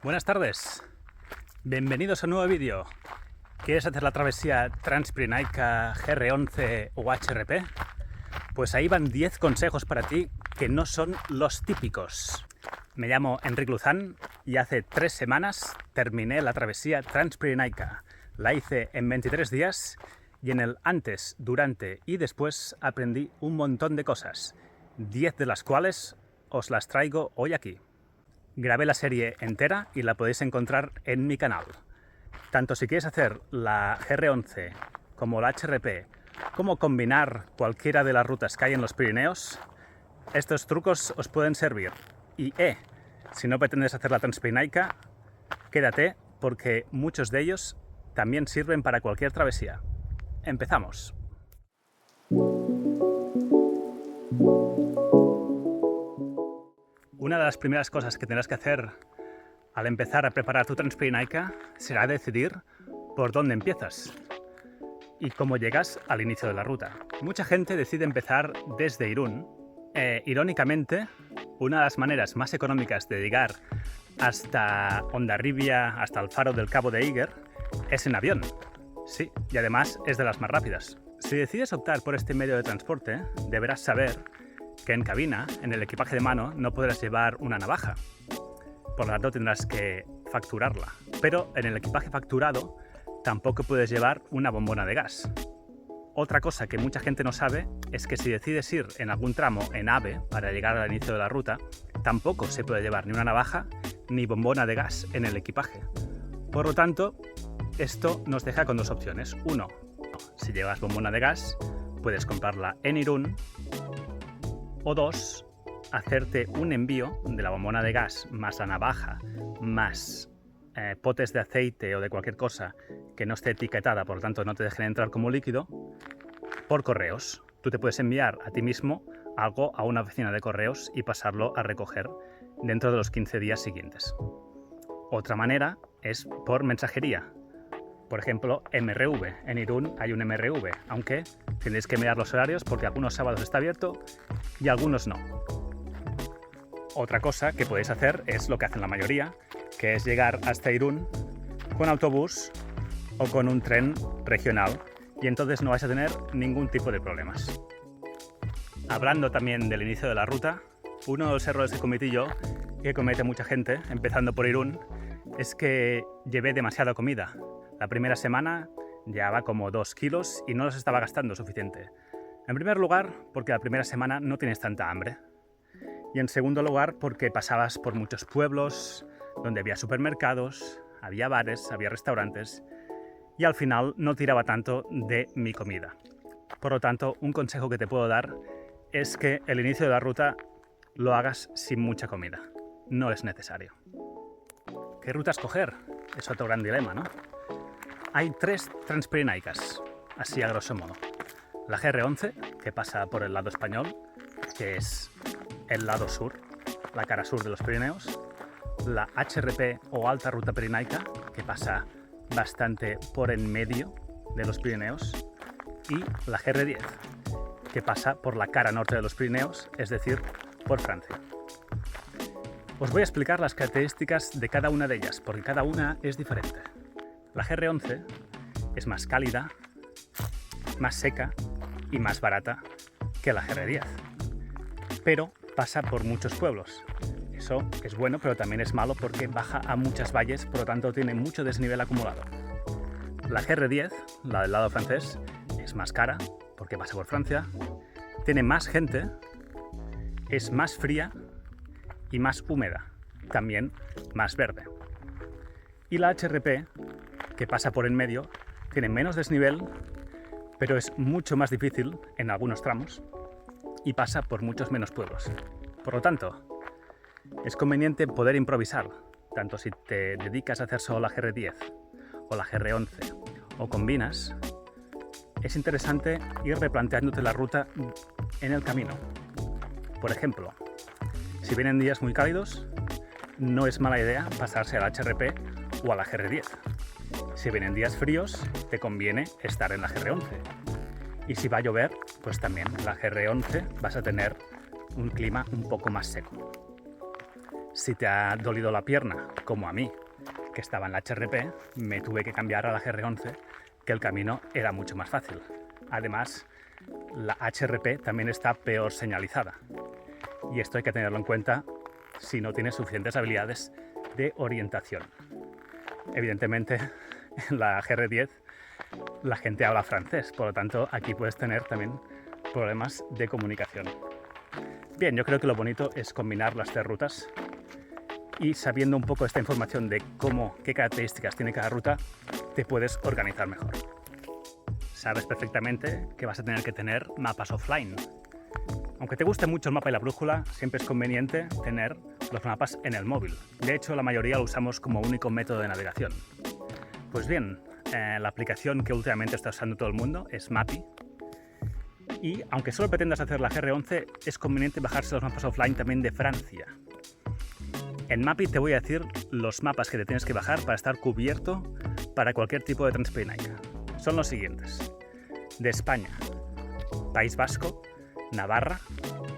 Buenas tardes, bienvenidos a un nuevo vídeo. ¿Quieres hacer la travesía Transpirenaica, GR11 o HRP? Pues ahí van 10 consejos para ti que no son los típicos. Me llamo Enric Luzán y hace 3 semanas terminé la travesía Transpirenaica. La hice en 23 días y en el antes, durante y después aprendí un montón de cosas, 10 de las cuales os las traigo hoy aquí. Grabé la serie entera y la podéis encontrar en mi canal. Tanto si quieres hacer la GR11 como la HRP, como combinar cualquiera de las rutas que hay en los Pirineos, estos trucos os pueden servir. Y si no pretendes hacer la Transpirenaica, quédate porque muchos de ellos también sirven para cualquier travesía. Empezamos. Una de las primeras cosas que tendrás que hacer al empezar a preparar tu Transpirenaica será decidir por dónde empiezas y cómo llegas al inicio de la ruta. Mucha gente decide empezar desde Irún. Irónicamente, una de las maneras más económicas de llegar hasta Hondarribia, hasta el faro del Cabo de Iger, es en avión. Sí, y además es de las más rápidas. Si decides optar por este medio de transporte, deberás saber que en cabina, en el equipaje de mano, no podrás llevar una navaja. Por lo tanto, tendrás que facturarla. Pero en el equipaje facturado tampoco puedes llevar una bombona de gas. Otra cosa que mucha gente no sabe es que si decides ir en algún tramo en AVE para llegar al inicio de la ruta, tampoco se puede llevar ni una navaja ni bombona de gas en el equipaje. Por lo tanto, esto nos deja con dos opciones. Uno, si llevas bombona de gas, puedes comprarla en Irún. O dos, hacerte un envío de la bombona de gas más la navaja, más potes de aceite o de cualquier cosa que no esté etiquetada, por lo tanto no te dejen entrar como líquido, por correos. Tú te puedes enviar a ti mismo algo a una oficina de correos y pasarlo a recoger dentro de los 15 días siguientes. Otra manera es por mensajería. Por ejemplo, MRV. En Irún hay un MRV, aunque tenéis que mirar los horarios porque algunos sábados está abierto y algunos no. Otra cosa que podéis hacer es lo que hacen la mayoría, que es llegar hasta Irún con autobús o con un tren regional y entonces no vais a tener ningún tipo de problemas. Hablando también del inicio de la ruta, uno de los errores que cometí yo, que comete mucha gente, empezando por Irún, es que llevé demasiada comida. La primera semana llevaba como 2 kilos y no los estaba gastando suficiente. En primer lugar, porque la primera semana no tienes tanta hambre. Y en segundo lugar, porque pasabas por muchos pueblos, donde había supermercados, había bares, había restaurantes, y al final no tiraba tanto de mi comida. Por lo tanto, un consejo que te puedo dar es que el inicio de la ruta lo hagas sin mucha comida. No es necesario. ¿Qué ruta escoger? Es otro gran dilema, ¿no? Hay 3 Transpirenaicas, así a grosso modo. La GR11, que pasa por el lado español, que es el lado sur, la cara sur de los Pirineos. La HRP o Alta Ruta Pirenaica, que pasa bastante por en medio de los Pirineos. Y la GR10, que pasa por la cara norte de los Pirineos, es decir, por Francia. Os voy a explicar las características de cada una de ellas, porque cada una es diferente. La GR11 es más cálida, más seca y más barata que la GR10, pero pasa por muchos pueblos. Eso es bueno, pero también es malo porque baja a muchas valles, por lo tanto tiene mucho desnivel acumulado. La GR10, la del lado francés, es más cara porque pasa por Francia, tiene más gente, es más fría y más húmeda, también más verde. Y la HRP, que pasa por en medio, tiene menos desnivel, pero es mucho más difícil en algunos tramos y pasa por muchos menos pueblos. Por lo tanto, es conveniente poder improvisar, tanto si te dedicas a hacer solo la GR10 o la GR11 o combinas, es interesante ir replanteándote la ruta en el camino. Por ejemplo, si vienen días muy cálidos, no es mala idea pasarse a la HRP o a la GR10. Si vienen días fríos, te conviene estar en la GR11. Y si va a llover, pues también en la GR11 vas a tener un clima un poco más seco. Si te ha dolido la pierna, como a mí, que estaba en la HRP, me tuve que cambiar a la GR11, que el camino era mucho más fácil. Además, la HRP también está peor señalizada. Y esto hay que tenerlo en cuenta si no tienes suficientes habilidades de orientación. Evidentemente, en la GR10 la gente habla francés, por lo tanto aquí puedes tener también problemas de comunicación. Bien, yo creo que lo bonito es combinar las 3 rutas y sabiendo un poco esta información de qué características tiene cada ruta, te puedes organizar mejor. Sabes perfectamente que vas a tener que tener mapas offline. Aunque te guste mucho el mapa y la brújula, siempre es conveniente tener los mapas en el móvil. De hecho, la mayoría lo usamos como único método de navegación. Pues bien, la aplicación que últimamente está usando todo el mundo es Mappy. Y aunque solo pretendas hacer la GR11, es conveniente bajarse los mapas offline también de Francia. En Mappy te voy a decir los mapas que te tienes que bajar para estar cubierto para cualquier tipo de transpirenaica. Son los siguientes: de España, País Vasco, Navarra,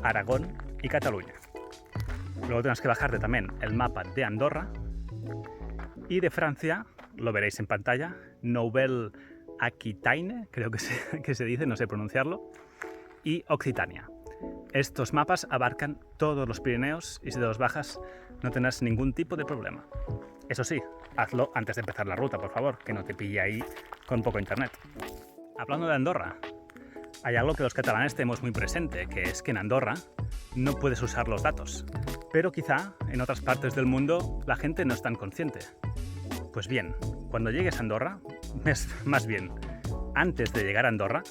Aragón y Cataluña. Luego tienes que bajarte también el mapa de Andorra. Y de Francia, lo veréis en pantalla, Nouvelle-Aquitaine, creo que se dice, no sé pronunciarlo, y Occitania. Estos mapas abarcan todos los Pirineos y si te los bajas no tendrás ningún tipo de problema. Eso sí, hazlo antes de empezar la ruta, por favor, que no te pille ahí con poco internet. Hablando de Andorra, hay algo que los catalanes tenemos muy presente, que es que en Andorra no puedes usar los datos, pero quizá en otras partes del mundo la gente no es tan consciente. Pues bien, cuando llegues a Andorra, más bien, antes de llegar a Andorra,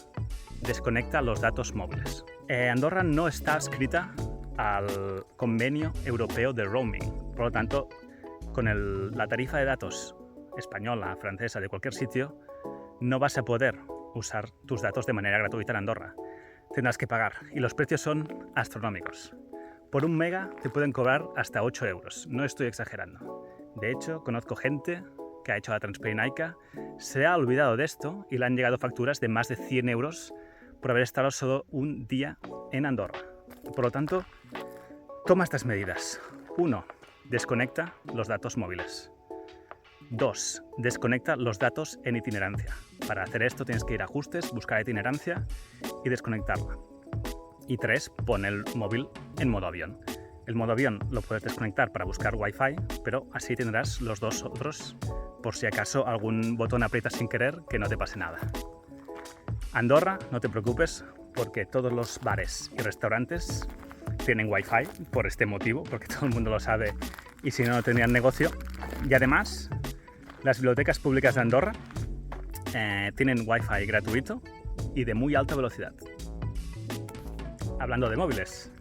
desconecta los datos móviles. Andorra no está adscrita al Convenio Europeo de Roaming, por lo tanto, con la tarifa de datos española, francesa, de cualquier sitio, no vas a poder usar tus datos de manera gratuita en Andorra. Tendrás que pagar y los precios son astronómicos. Por 1 mega te pueden cobrar hasta 8 euros, no estoy exagerando. De hecho, conozco gente que ha hecho la transpirenaica, se ha olvidado de esto y le han llegado facturas de más de 100 euros por haber estado solo un día en Andorra. Por lo tanto, toma estas medidas. 1. Desconecta los datos móviles. 2. Desconecta los datos en itinerancia. Para hacer esto tienes que ir a ajustes, buscar itinerancia y desconectarla. Y 3. Pon el móvil en modo avión. El modo avión lo puedes desconectar para buscar Wi-Fi, pero así tendrás los 2 otros por si acaso algún botón aprietas sin querer, que no te pase nada. Andorra, no te preocupes, porque todos los bares y restaurantes tienen Wi-Fi por este motivo, porque todo el mundo lo sabe y si no, no tendrían negocio. Y además, las bibliotecas públicas de Andorra tienen Wi-Fi gratuito y de muy alta velocidad. Hablando de móviles,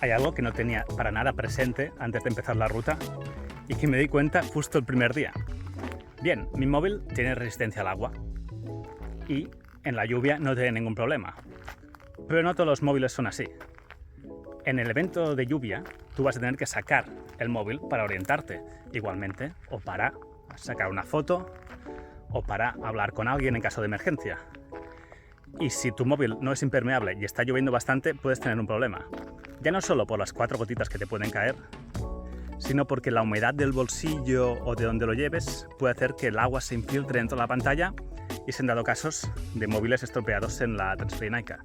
hay algo que no tenía para nada presente antes de empezar la ruta y que me di cuenta justo el primer día. Bien, mi móvil tiene resistencia al agua y en la lluvia no tiene ningún problema. Pero no todos los móviles son así. En el evento de lluvia, tú vas a tener que sacar el móvil para orientarte, igualmente, o para sacar una foto, o para hablar con alguien en caso de emergencia. Y si tu móvil no es impermeable y está lloviendo bastante, puedes tener un problema. Ya no solo por las 4 gotitas que te pueden caer, sino porque la humedad del bolsillo o de donde lo lleves puede hacer que el agua se infiltre dentro de la pantalla y se han dado casos de móviles estropeados en la transpirenaica.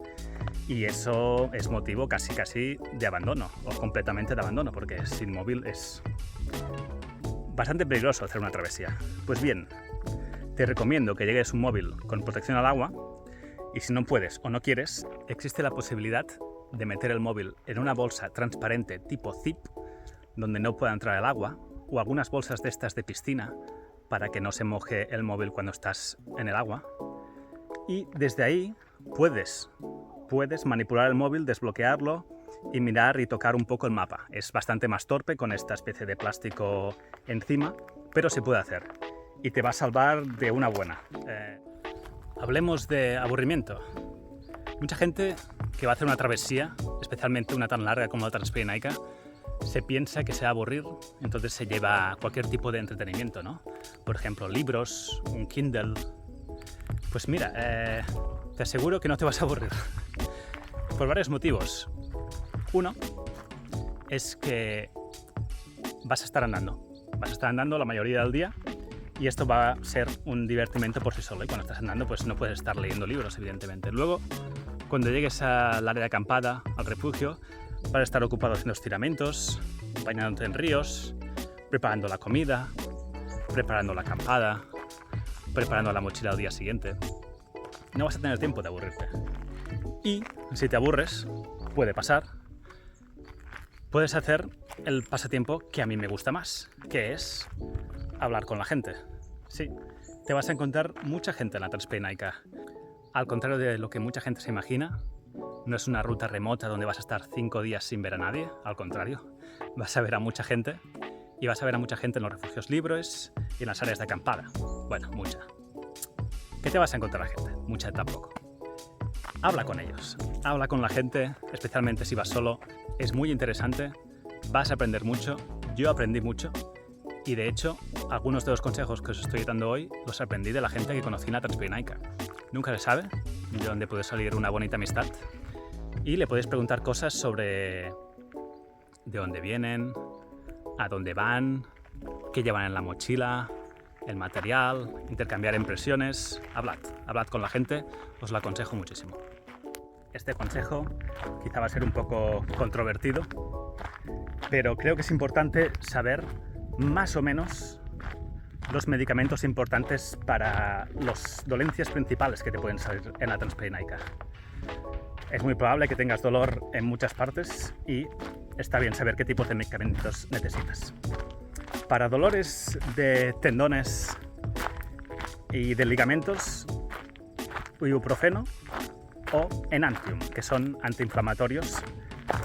Y eso es motivo casi de abandono, o completamente de abandono, porque sin móvil es bastante peligroso hacer una travesía. Pues bien, te recomiendo que llegues un móvil con protección al agua y si no puedes o no quieres, existe la posibilidad de meter el móvil en una bolsa transparente tipo zip donde no pueda entrar el agua, o algunas bolsas de estas de piscina para que no se moje el móvil cuando estás en el agua. Y desde ahí puedes manipular el móvil, desbloquearlo y mirar y tocar un poco el mapa. Es bastante más torpe con esta especie de plástico encima, pero se puede hacer y te va a salvar de una buena. Hablemos de aburrimiento. Mucha gente que va a hacer una travesía, especialmente una tan larga como la transpirenaica, se piensa que se va a aburrir, entonces se lleva cualquier tipo de entretenimiento, ¿no? Por ejemplo, libros, un Kindle. Pues mira, te aseguro que no te vas a aburrir. Por varios motivos. Uno es que vas a estar andando. Vas a estar andando la mayoría del día y esto va a ser un divertimento por sí solo. Y cuando estás andando, pues no puedes estar leyendo libros, evidentemente. Luego, cuando llegues al área de acampada, al refugio, vas a estar ocupado haciendo estiramientos, bañándote en ríos, preparando la comida, preparando la acampada, preparando la mochila al día siguiente. No vas a tener tiempo de aburrirte. Y si te aburres, puede pasar, puedes hacer el pasatiempo que a mí me gusta más, que es hablar con la gente. Sí, te vas a encontrar mucha gente en la Transpyrenaica. Al contrario de lo que mucha gente se imagina, no es una ruta remota donde vas a estar 5 días sin ver a nadie. Al contrario, vas a ver a mucha gente y vas a ver a mucha gente en los refugios libres y en las áreas de acampada. Bueno, mucha. ¿Qué te vas a encontrar, gente? Mucha tampoco. Habla con ellos, habla con la gente, especialmente si vas solo. Es muy interesante, vas a aprender mucho. Yo aprendí mucho y de hecho algunos de los consejos que os estoy dando hoy los aprendí de la gente que conocí en la Transpyrenaica. Nunca se sabe de dónde puede salir una bonita amistad y le podéis preguntar cosas sobre de dónde vienen, a dónde van, qué llevan en la mochila, el material, intercambiar impresiones. Hablad con la gente, os lo aconsejo muchísimo. Este consejo quizá va a ser un poco controvertido, pero creo que es importante saber más o menos los medicamentos importantes para las dolencias principales que te pueden salir en la Transpyrenaica. Es muy probable que tengas dolor en muchas partes y está bien saber qué tipo de medicamentos necesitas. Para dolores de tendones y de ligamentos, ibuprofeno o Enantium, que son antiinflamatorios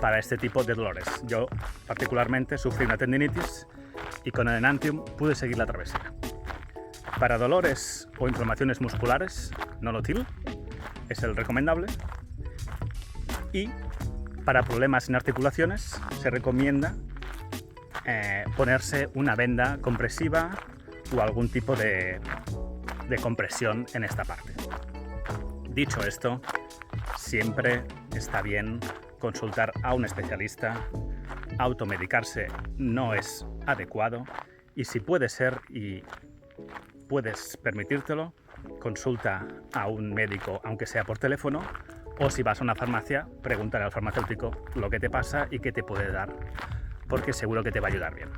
para este tipo de dolores. Yo particularmente sufrí una tendinitis y con el Enantium pude seguir la travesía. Para dolores o inflamaciones musculares, Nolotil es el recomendable. Y para problemas en articulaciones se recomienda ponerse una venda compresiva o algún tipo de compresión en esta parte. Dicho esto, siempre está bien consultar a un especialista. Automedicarse no es adecuado y si puede ser y puedes permitírtelo, consulta a un médico, aunque sea por teléfono, o si vas a una farmacia, pregúntale al farmacéutico lo que te pasa y qué te puede dar, porque seguro que te va a ayudar bien.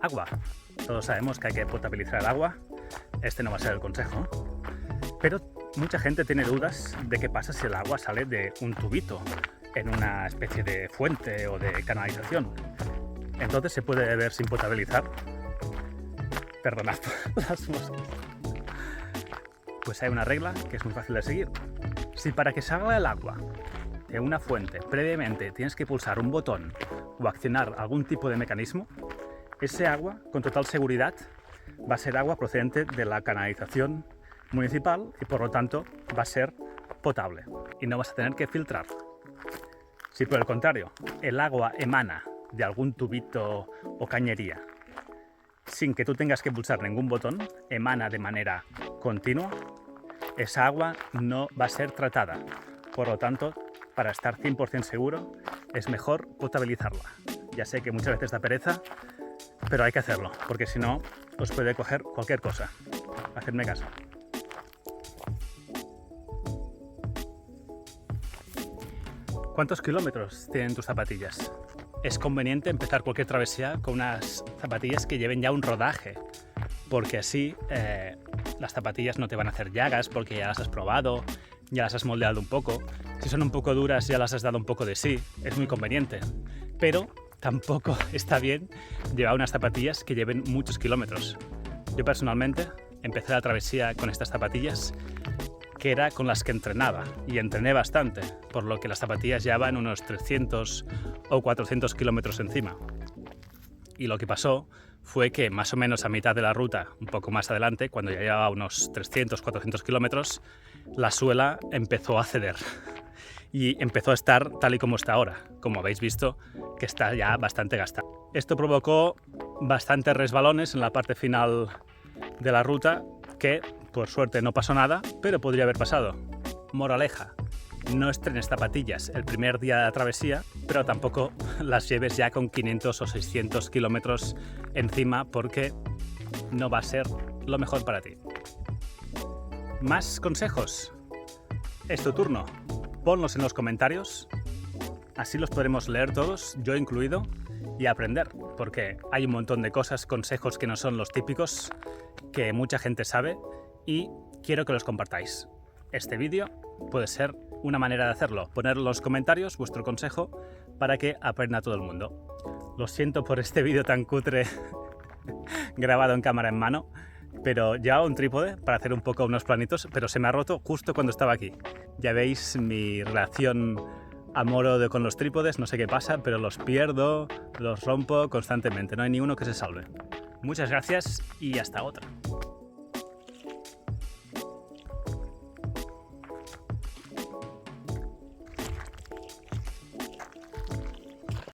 Agua. Todos sabemos que hay que potabilizar el agua. Este no va a ser el consejo, pero mucha gente tiene dudas de qué pasa si el agua sale de un tubito en una especie de fuente o de canalización. Entonces se puede beber sin potabilizar. Perdonad por las moscas. Pues hay una regla que es muy fácil de seguir. Si para que salga el agua de una fuente previamente tienes que pulsar un botón o accionar algún tipo de mecanismo, ese agua, con total seguridad, va a ser agua procedente de la canalización municipal y por lo tanto va a ser potable y no vas a tener que filtrar. Si por el contrario el agua emana de algún tubito o cañería sin que tú tengas que pulsar ningún botón, emana de manera continua, esa agua no va a ser tratada. Por lo tanto, para estar 100% seguro, es mejor potabilizarla. Ya sé que muchas veces da pereza, pero hay que hacerlo, porque si no, os puede coger cualquier cosa. Hacedme caso. ¿Cuántos kilómetros tienen tus zapatillas? Es conveniente empezar cualquier travesía con unas zapatillas que lleven ya un rodaje, porque así las zapatillas no te van a hacer llagas porque ya las has probado, ya las has moldeado un poco. Si son un poco duras ya las has dado un poco de sí, es muy conveniente. Pero tampoco está bien llevar unas zapatillas que lleven muchos kilómetros. Yo personalmente empecé la travesía con estas zapatillas que era con las que entrenaba y entrené bastante, por lo que las zapatillas llevaban unos 300 o 400 kilómetros encima. Y lo que pasó fue que más o menos a mitad de la ruta, un poco más adelante, cuando ya llevaba unos 300-400 kilómetros, la suela empezó a ceder y empezó a estar tal y como está ahora, como habéis visto que está ya bastante gastada. Esto provocó bastantes resbalones en la parte final de la ruta que por suerte no pasó nada, pero podría haber pasado. Moraleja, no estrenes zapatillas el primer día de la travesía, pero tampoco las lleves ya con 500 o 600 kilómetros encima, porque no va a ser lo mejor para ti. ¿Más consejos? Es tu turno. Ponlos en los comentarios, así los podremos leer todos, yo incluido, y aprender, porque hay un montón de cosas, consejos que no son los típicos, que mucha gente sabe, y quiero que los compartáis. Este vídeo puede ser una manera de hacerlo, poner en los comentarios vuestro consejo para que aprenda todo el mundo. Lo siento por este vídeo tan cutre grabado en cámara en mano, pero llevaba un trípode para hacer un poco unos planitos, pero se me ha roto justo cuando estaba aquí. Ya veis mi relación amor-odio con los trípodes, no sé qué pasa, pero los pierdo, los rompo constantemente, no hay ni uno que se salve. Muchas gracias y hasta otra.